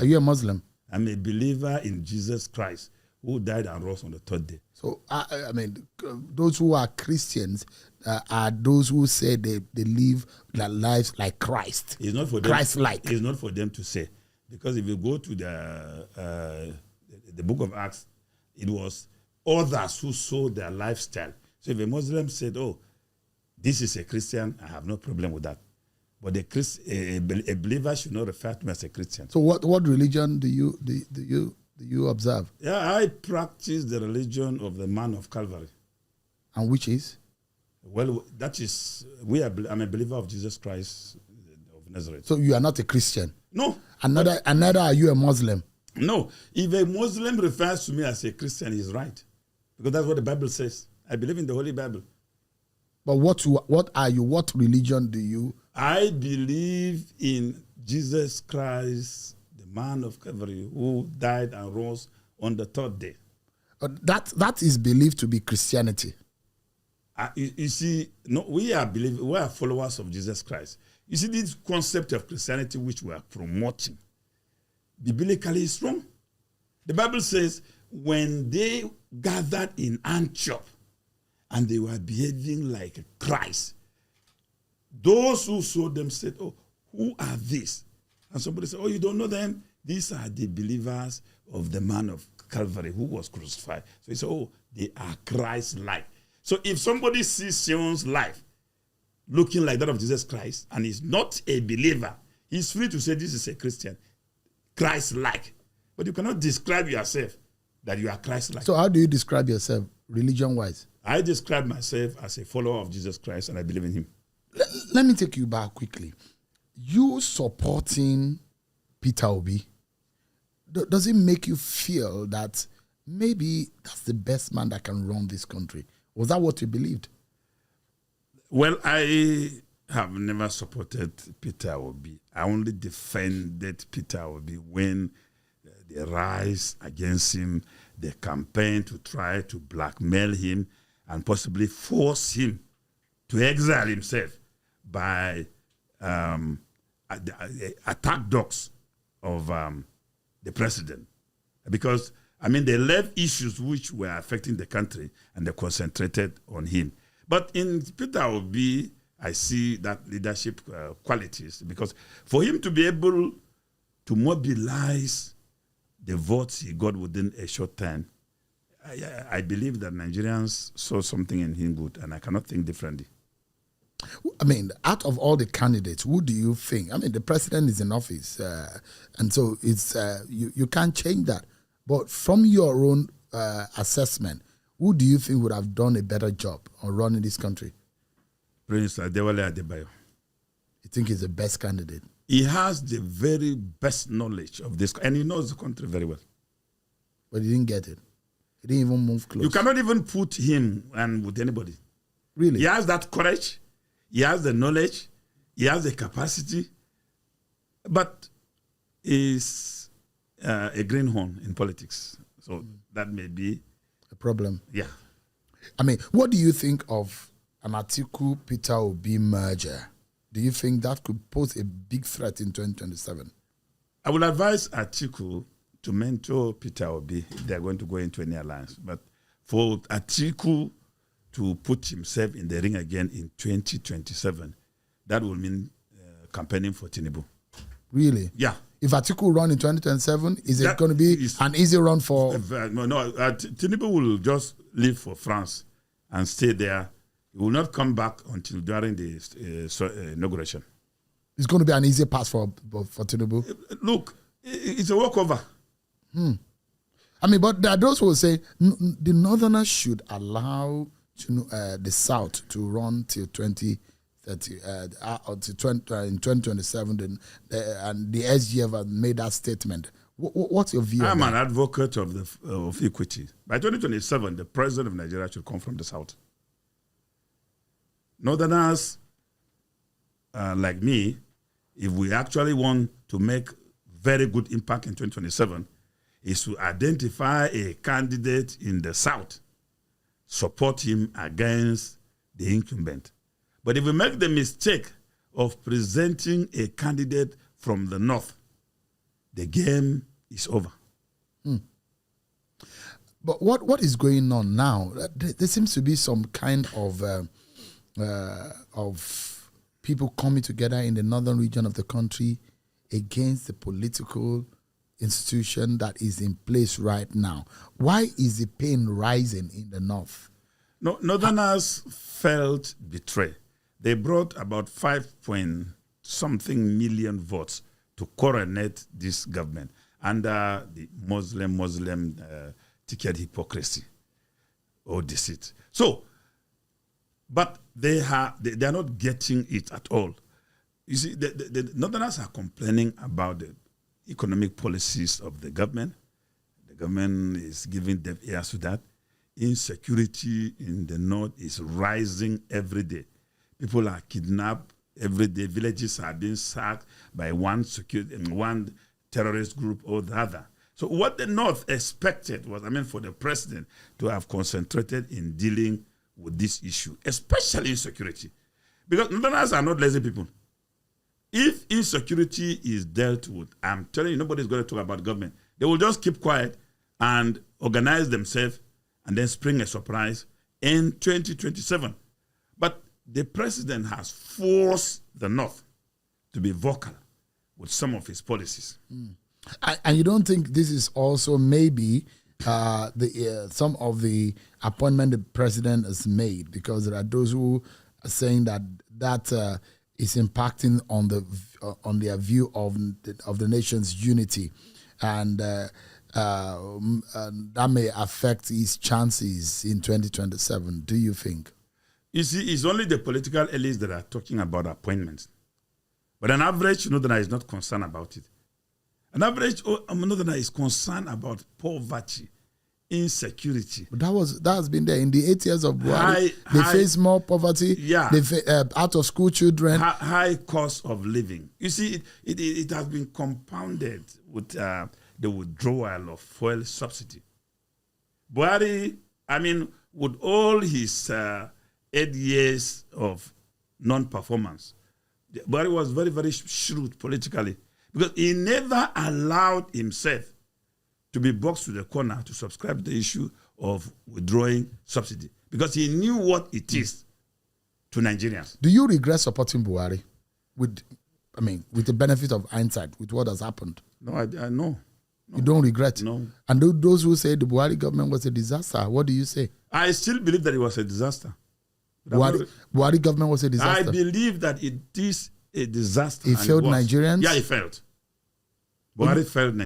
Are you a Muslim? I'm a believer in Jesus Christ, who died and rose on the third day. So, I mean, those who are Christians are those who say they live their lives like Christ. It's not for them. Christ-like. It's not for them to say. Because if you go to the book of Acts, it was others who saw their lifestyle. So if a Muslim said, oh, this is a Christian, I have no problem with that. But a believer should not refer to me as a Christian. So what religion do you observe? Yeah, I practice the religion of the man of Calvary. And which is? Well, that is, I'm a believer of Jesus Christ of Nazareth. So you are not a Christian? No. And neither are you a Muslim? No. If a Muslim refers to me as a Christian, he's right. Because that's what the Bible says. I believe in the Holy Bible. But what are you? What religion do you? I believe in Jesus Christ, the man of Calvary, who died and rose on the third day. That is believed to be Christianity. You see, no, we are followers of Jesus Christ. You see, this concept of Christianity which we are promoting, biblically is wrong. The Bible says, when they gathered in Antioch and they were behaving like Christ, those who saw them said, oh, who are these? And somebody said, oh, you don't know them? These are the believers of the man of Calvary who was crucified. So he said, oh, they are Christ-like. So if somebody sees Sion's life looking like that of Jesus Christ and is not a believer, he's free to say this is a Christian, Christ-like. But you cannot describe yourself that you are Christ-like. So how do you describe yourself religion-wise? I describe myself as a follower of Jesus Christ and I believe in him. Let me take you back quickly. You supporting Peter Obi, does it make you feel that maybe that's the best man that can run this country? Was that what you believed? Well, I have never supported Peter Obi. I only defended Peter Obi when the rise against him, the campaign to try to blackmail him and possibly force him to exile himself by attack dogs of the president. Because, I mean, they left issues which were affecting the country and they concentrated on him. But in Peter Obi, I see that leadership qualities, because for him to be able to mobilize the votes he got within a short time, I believe that Nigerians saw something in him good, and I cannot think differently. I mean, out of all the candidates, who do you think? I mean, the president is in office, and so it's you can't change that. But from your own assessment, who do you think would have done a better job on running this country? Prince Adewale Adebayo. You think he's the best candidate? He has the very best knowledge of this, and he knows the country very well. But he didn't get it. He didn't even move close. You cannot even put him with anybody. Really? He has that courage. He has the knowledge. He has the capacity. But he's a greenhorn in politics. So that may be a problem. Yeah. I mean, what do you think of an Atiku-Peter Obi merger? Do you think that could pose a big threat in 2027? I will advise Atiku to mentor Peter Obi if they're going to go into any alliance. But for Atiku to put himself in the ring again in 2027, that will mean campaigning for Tinubu. Really? Yeah. If Atiku run in 2027, is it going to be an easy run for... Tinubu will just leave for France and stay there. He will not come back until during the inauguration. It's going to be an easy pass for Tinubu? Look, it's a walkover. I mean, but there are those who will say the Northerners should allow the South to run till 2030, in 2027, and the SGF have made that statement. What's your view? I'm an advocate of equity. By 2027, the president of Nigeria should come from the South. Northerners like me, if we actually want to make very good impact in 2027, is to identify a candidate in the South, support him against the incumbent. But if we make the mistake of presenting a candidate from the North, the game is over. But what is going on now? There seems to be some kind of people coming together in the northern region of the country against the political institution that is in place right now. Why is the pain rising in the north? No, Northerners felt betrayed. They brought about 5-point-something million votes to coronate this government under the Muslim ticket hypocrisy or deceit. So, but they are not getting it at all. You see, the Northerners are complaining about the economic policies of the government. The government is giving deaf ears to that. Insecurity in the north is rising every day. People are kidnapped every day. Villages are being sacked by one terrorist group or the other. So what the North expected was, for the president to have concentrated in dealing with this issue, especially insecurity. Because Northerners are not lazy people. If insecurity is dealt with, I'm telling you, nobody's going to talk about government. They will just keep quiet and organize themselves and then spring a surprise in 2027. But the president has forced the North to be vocal with some of his policies. And you don't think this is also maybe some of the appointment the president has made, because there are those who are saying that is impacting on their view of the nation's unity, and that may affect his chances in 2027. Do you think? You see, it's only the political elites that are talking about appointments. But an average Northerner is not concerned about it. An average Northerner is concerned about poverty, insecurity. But that has been there in the 8 years of Buhari. They face more poverty. Yeah. They out of school children. High cost of living. You see, it has been compounded with the withdrawal of fuel subsidy. Buhari, with all his 8 years of non-performance, Buhari was very, very shrewd politically, because he never allowed himself to be boxed to the corner to subscribe to the issue of withdrawing subsidy, because he knew what it is to Nigerians. Do you regret supporting Buhari with the benefit of hindsight, with what has happened? No, I know. You don't regret? No. And those who say the Buhari government was a disaster, what do you say? I still believe that it was a disaster. Buhari government was a disaster? I believe that it is a disaster. It failed Nigerians? Yeah, it failed. Buhari failed Nigerians.